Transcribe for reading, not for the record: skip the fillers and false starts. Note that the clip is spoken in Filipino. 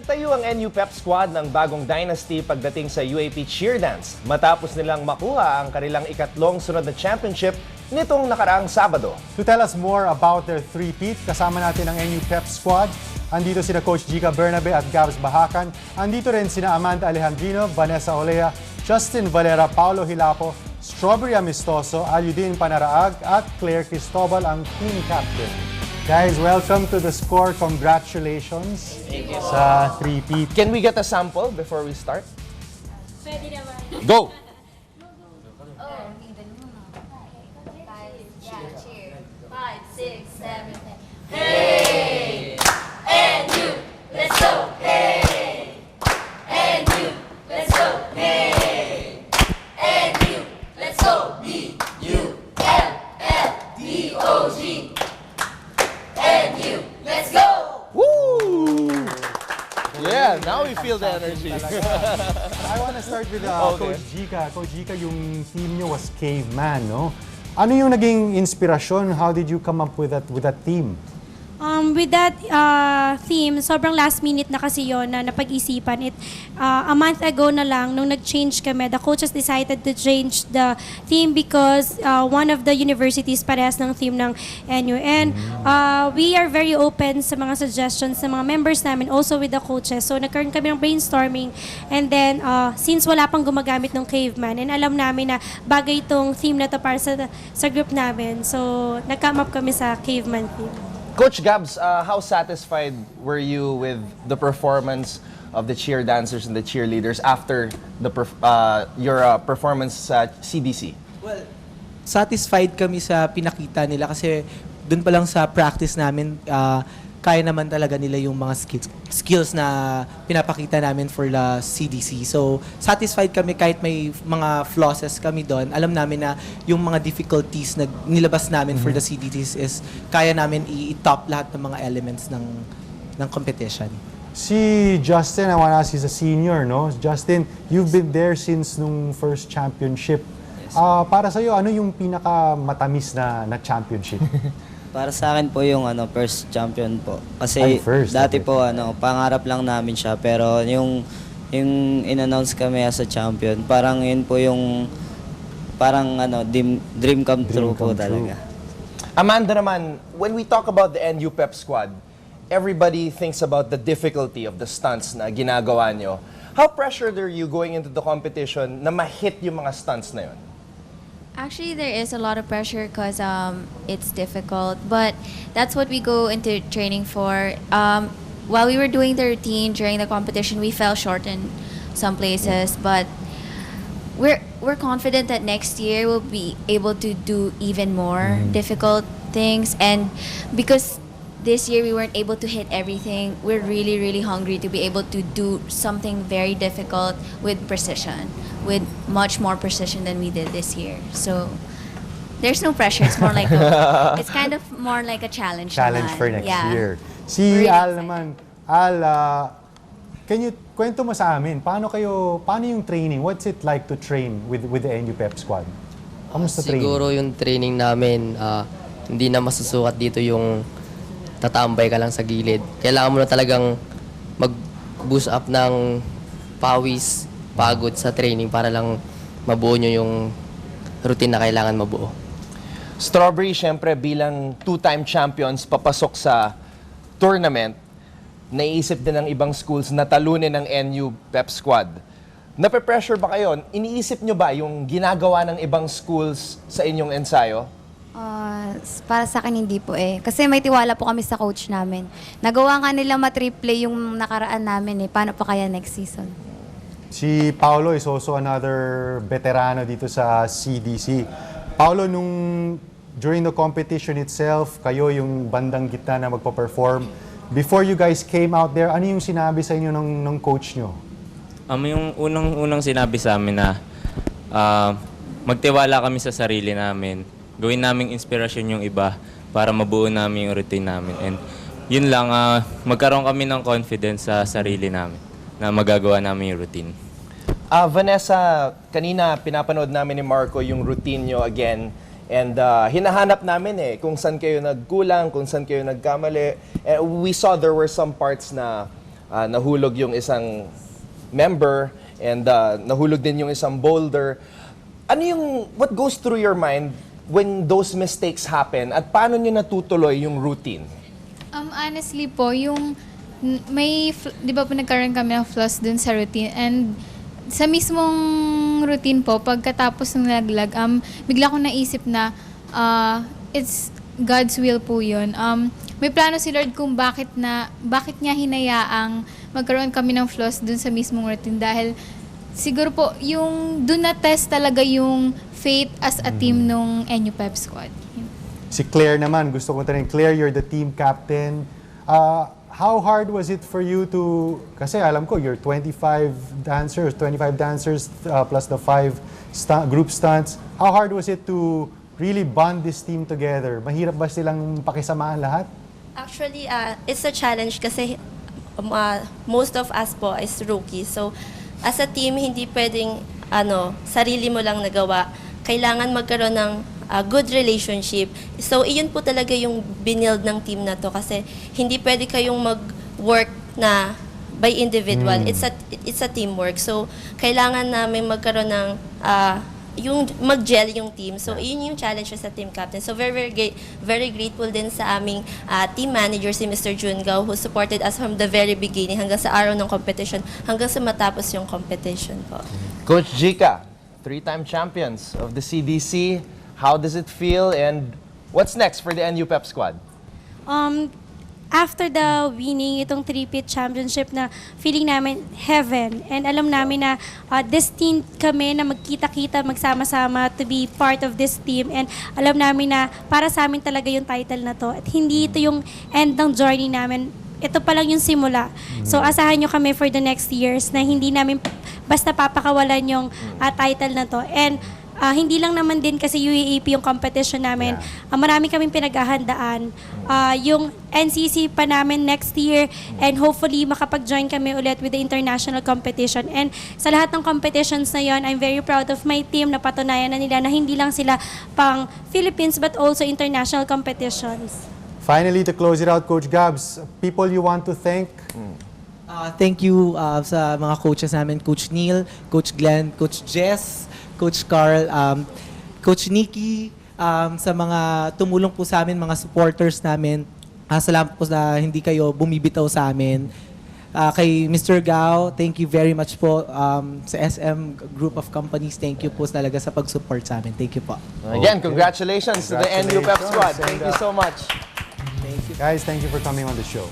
Nagtayo ang NU Pep Squad ng bagong dynasty pagdating sa UAP Cheer Dance matapos nilang makuha ang kanilang ikatlong sunod na championship nitong nakaraang Sabado. To tell us more about their three-peat, kasama natin ang NU Pep Squad. Andito sina Coach Gika Bernabe at Gabs Bahacan. Andito rin sina Amanda Alejandrino, Vanessa Olea, Justin Valera, Paulo Hilapo, Strawberry Amistoso, Aludin Panaraag at Claire Cristobal ang team captain. Guys, welcome to the score. Congratulations sa three-peat. Can we get a sample before we start? Pwede naman. Go! Cheer. 5, 6, 7, 10. Hey! And you, let's go! Hey! And you, let's go! Hey! And you, let's go! D-U-L-L-D-O-G. And you, let's go! Woo! Yeah, now we feel the energy. I want to start with Okay. Coach Gika. Coach Gika, yung team nyo was Caveman, no? Ano yung naging inspirasyon? How did you come up with that theme? With that theme, sobrang last minute na kasi yon na napag-isipan. A month ago na lang, nung nag-change kami, the coaches decided to change the theme because one of the universities parehas ng theme ng NU. And we are very open sa mga suggestions sa mga members namin, also with the coaches. So nagkaroon kami ng brainstorming. And then, since wala pang gumagamit ng Caveman, and alam namin na bagay itong theme na to para sa group namin. So, nag-come up kami sa Caveman theme. Coach Gabs, how satisfied were you with the performance of the cheer dancers and the cheerleaders after your performance sa CDC? Well, satisfied kami sa pinakita nila kasi dun pa lang sa practice namin, kaya naman talaga nila yung mga skills na pinapakita namin for the CDC. So, satisfied kami kahit may mga flosses kami doon. Alam namin na yung mga difficulties na nilabas namin for the CDCs is kaya namin i-top lahat ng mga elements ng competition. Si Justin, I want to ask, he's a senior, no? Justin, you've been there since nung first championship. Para sa'yo, ano yung pinakamatamis na championship? Para sa akin po yung first champion po. Kasi Ay, first, dati okay. po pangarap lang namin siya pero yung in-announce kami as a champion, parang yun po yung dream come true po talaga. Amanda naman, when we talk about the NU Pep Squad, everybody thinks about the difficulty of the stunts na ginagawa nyo. How pressured are you going into the competition na ma-hit yung mga stunts na yun? Actually, there is a lot of pressure because it's difficult, but that's what we go into training for. While we were doing the routine during the competition, we fell short in some places, but we're confident that next year we'll be able to do even more difficult things. And because this year we weren't able to hit everything, we're really, really hungry to be able to do something very difficult with precision, with much more precision than we did this year. So there's no pressure. It's more like it's kind of more like a challenge. Challenge naman. for next Yeah. year. Si Really Al excited. naman. Al, can you kwento mo sa amin, paano yung training? What's it like to train with the NU Pep Squad? Kamusta training? Siguro yung training namin, hindi na masusukat dito yung tatambay ka lang sa gilid. Kailangan mo na talagang mag-boost up ng pawis, pagod sa training para lang mabuo nyo yung routine na kailangan mabuo. Strawberry, syempre, bilang two-time champions, papasok sa tournament, naiisip din ng ibang schools na talunin ng NU Pep Squad. Nape-pressure ba kayo? Iniisip nyo ba yung ginagawa ng ibang schools sa inyong ensayo? Para sa akin hindi po eh. Kasi may tiwala po kami sa coach namin. Nagawa nga nila ma-triple yung nakaraan namin eh. Paano pa kaya next season? Si Paolo is also another veterano dito sa CDC. Paolo, during the competition itself, kayo yung bandang gitna na magpa-perform. Before you guys came out there, ano yung sinabi sa inyo ng coach nyo? Yung unang sinabi sa amin na magtiwala kami sa sarili namin. Gawin naming inspirasyon yung iba para mabuo namin yung routine namin. And yun lang, magkaroon kami ng confidence sa sarili namin na magagawa namin yung routine. Vanessa, kanina pinapanood namin ni Marco yung routine nyo again. And hinahanap namin kung saan kayo nagkulang, kung saan kayo nagkamali. And we saw there were some parts na nahulog yung isang member and nahulog din yung isang boulder. Ano yung, what goes through your mind when those mistakes happen at paano nyo natutuloy yung routine? Honestly po, yung di ba po nagkaroon kami ng flaws dun sa routine and sa mismong routine po, pagkatapos ng laglag, bigla kong naisip na it's God's will po yun. May plano si Lord kung bakit niya hinayaang magkaroon kami ng flaws dun sa mismong routine dahil siguro po yung dun na test talaga yung faith as a team nung NU Pep Squad. Si Claire naman, gusto ko tanongin, Claire, you're the team captain. How hard was it for you to, kasi alam ko, you're 25 dancers plus the 5 group stunts. How hard was it to really bond this team together? Mahirap ba silang pakisamaan lahat? Actually, it's a challenge kasi most of us po is rookies. So, as a team, hindi pwedeng sarili mo lang nagawa. Kailangan magkaroon ng good relationship. So, iyon po talaga yung binild ng team na to kasi hindi pwede kayong mag-work na by individual. It's a teamwork. So, kailangan namin magkaroon ng yung mag-gel yung team. So, yun yung challenge sa team captain. So, very grateful din sa aming team manager, si Mr. Jun Gao, who supported us from the very beginning hanggang sa araw ng competition, hanggang sa matapos yung competition po. Coach Jika, 3-time champions of the CDC. How does it feel and what's next for the NU Pep Squad? After the winning itong 3-peat championship na feeling namin heaven and alam namin na destined kami na magkita-kita, magsama-sama to be part of this team and alam namin na para sa amin talaga yung title na to at hindi ito yung end ng journey namin. Ito pa lang yung simula. So asahan nyo kami for the next years na hindi namin basta papakawalan yung title na to. And hindi lang naman din kasi UAAP yung competition namin. Marami kaming pinaghahandaan. Yung NCC pa namin next year and hopefully makapag-join kami ulit with the international competition. And sa lahat ng competitions na yon, I'm very proud of my team na patunayan na nila na hindi lang sila pang Philippines but also international competitions. Finally, to close it out, Coach Gabs, people you want to thank? Thank you sa mga coaches namin, Coach Neil, Coach Glenn, Coach Jess, Coach Carl, Coach Nikki, sa mga tumulong po sa amin, mga supporters namin. Salamat po na hindi kayo bumibitaw sa amin. Kay Mr. Gao, thank you very much po. Sa SM Group of Companies, thank you po talaga sa pag-support sa amin. Thank you po. Again, congratulations to the NU Pep Squad. Thank you so much. Guys, thank you for coming on the show.